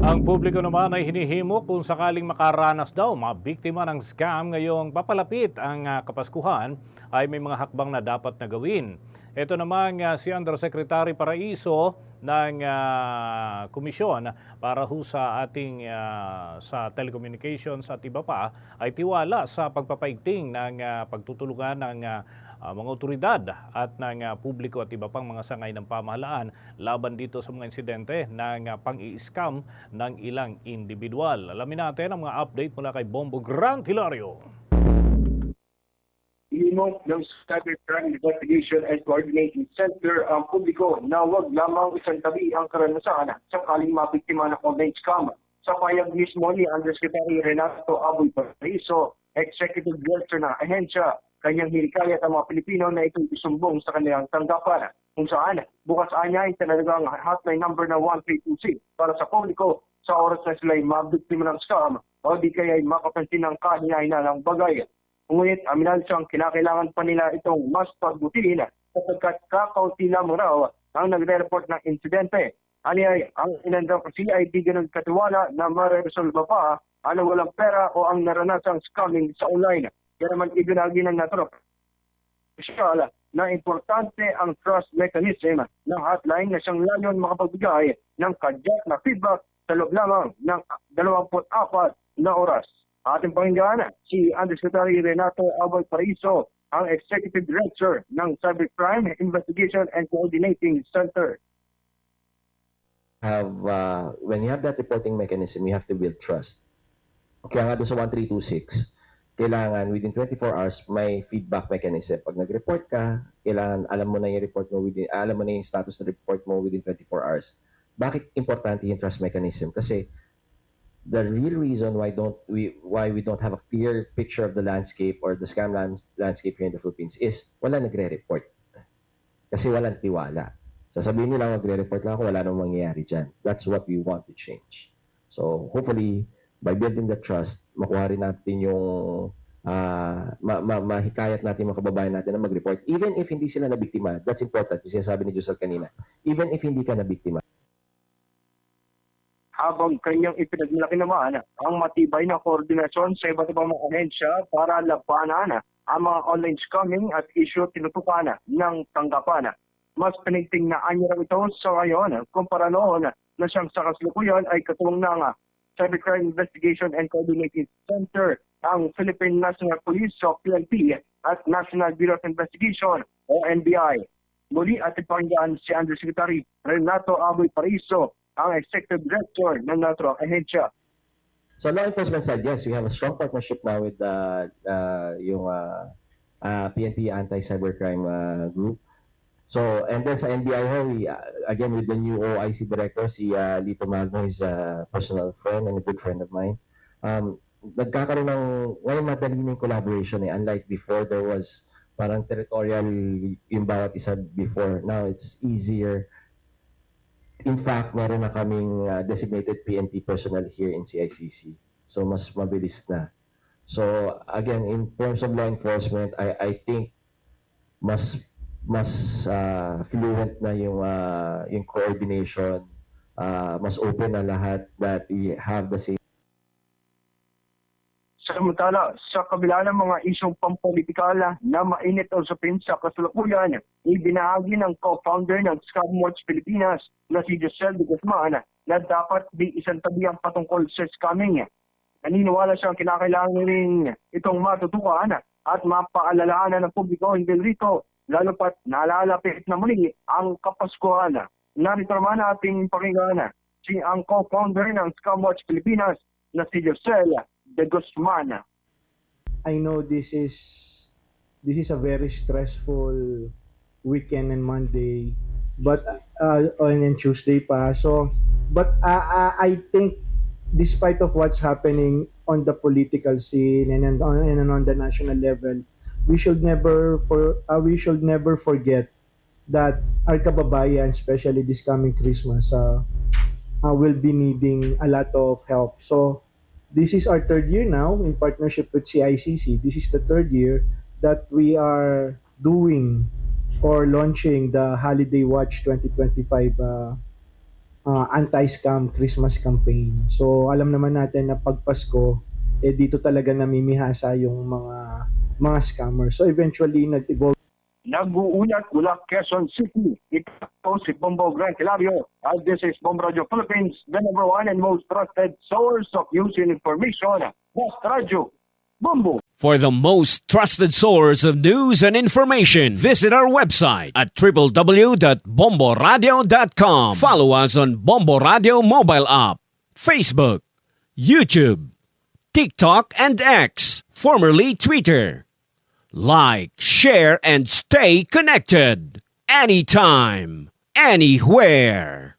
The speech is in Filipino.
Ang publiko naman ay hinihimok kung sakaling makaranas daw mga biktima ng scam ngayong papalapit ang Kapaskuhan ay may mga hakbang na dapat na gawin. Ito naman si Undersecretary Paraiso ng komisyon para ho sa ating sa telecommunications at iba pa ay tiwala sa pagpapaigting ng pagtutulungan ng mga otoridad at ng publiko at iba pang mga sangay ng pamahalaan laban dito sa mga insidente ng pang-i-scam ng ilang individual. Alamin natin ang mga update mula kay Bombo Grant Hilario. Ilimong ng Cybercrime Investigation and Coordinating Center ang publiko na huwag lamang isang tabi ang karanasan sakaling mabiktima ng online scam. Sa payag mismo ni Undersecretary Renato Aboy Paraiso, Executive Director ng ahensya, kanyang hinikayat ang mga Pilipino na itong isumbong sa kanilang tanggapan kung saan bukas niya ay talagang hotline number na 1326 para sa publiko sa oras na sila ay mabiktima ng scam o di kaya ay makapansin ng kahinainan ng bagay. Ngunit aminan siyang kinakailangan pa nila itong mas pagbutihin sapagkat kakaunti lamang raw ang nagre-report ng insidente. Ani ay ang ilan daw kasi ay di ganun katiwala na mareresolba pa ano walang pera o ang naranasang scamming sa online. Kaya naman ibinagi ng natrop na importante ang trust mechanism ng hotline na siyang layon makapagbigay ng kadyak na feedback sa loob lamang ng 24 na oras. Ating pakinggan si Undersecretary Renato Aboy Paraiso, ang Executive Director ng Cybercrime Investigation and Coordinating Center. When you have that reporting mechanism, you have to build trust. Kaya nga doon sa 1326, kailangan within 24 hours may feedback mechanism. Pag nag-report ka, kailangan alam mo na yung report mo alam mo na yung status ng report mo within 24 hours. Bakit importante yung trust mechanism? Kasi the real reason why we don't have a clear picture of the landscape or the scam landscape here in the Philippines is wala nagre-report. Kasi walang tiwala. Sasabihin nila magre-report lang ako, wala nang mangyayari dyan. That's what we want to change. So hopefully, by building the trust, makuha rin natin yung mahikayat natin mga kababayan natin na mag-report. Even if hindi sila nabiktima, that's important. Yung sinasabi ni Josel kanina. Even if hindi ka nabiktima. Habang kanyang ipinagmalaki naman ang matibay na koordinasyon sa iba't ibang mga ahensya para labanan ang mga online scamming at issue tinutukan ng tanggapan. Mas pinigting na anya raw ito sa ngayon kumpara noon na siyang sa kasalukuyan ay katulong ng Cybercrime Investigation and Coordinating Center, ang Philippine National Police o PNP at National Bureau of Investigation o NBI. Muli at ipanggaan si Undersecretary Renato Aboy Paraiso, ang Executive Director ng Natro Ahensya. So law enforcement side, yes, we have a strong partnership now with yung PNP Anti-Cybercrime Group. So, and then sa NBI ho, again with the new OIC Director, si Lito Magno is a personal friend and a good friend of mine. Nagkakaroon ng, ngayon madali na yung collaboration unlike before there was parang territorial yung bawat isa before. Now it's easier. In fact, meron na kaming designated PNP personnel here in CICC. So, mas mabilis na. So, again, in terms of law enforcement, I think mas fluent na yung coordination, mas open na lahat that we have the same. Samantala, sa kabila ng mga isyong pampolitikal na mainit o usapin sa kasalukuyan, ibinahagi ng co-founder ng Scamwatch Pilipinas na si Josel de Guzman na dapat di isang tabi ang patungkol sa scamming. Naniniwala siyang kinakailangan rin itong matutukan at mapaalalahanan ng publiko hindi rito, lalo pat nalalapit na muli ang Kapaskuhan. Narito naman ating pakinggan si ang co-founder ng Scamwatch Pilipinas na si Josel de Guzman. I know this is a very stressful weekend and Monday, but and Tuesday pa. So, but I think despite of what's happening on the political scene and on the national level, we should never forget that our kababayan, especially this coming Christmas, will be needing a lot of help. So this is our third year now in partnership with CICC. This is the third year that we are doing or launching the Holiday Watch 2025 anti-scam Christmas campaign. So alam naman natin na pag Pasko, dito talaga namimihasa yung mga scammers. So eventually nag-evolve. Nag-uulat mula Quezon City. Ito si Bombo Gran Hilario. As this is Bombo Radio Philippines, the number one and most trusted source of news and information. Best Radio, Bombo. For the most trusted source of news and information, visit our website at www.bomboradio.com. Follow us on Bombo Radio mobile app, Facebook, YouTube, TikTok, and X, formerly Twitter. Like, share, and stay connected. Anytime, anywhere.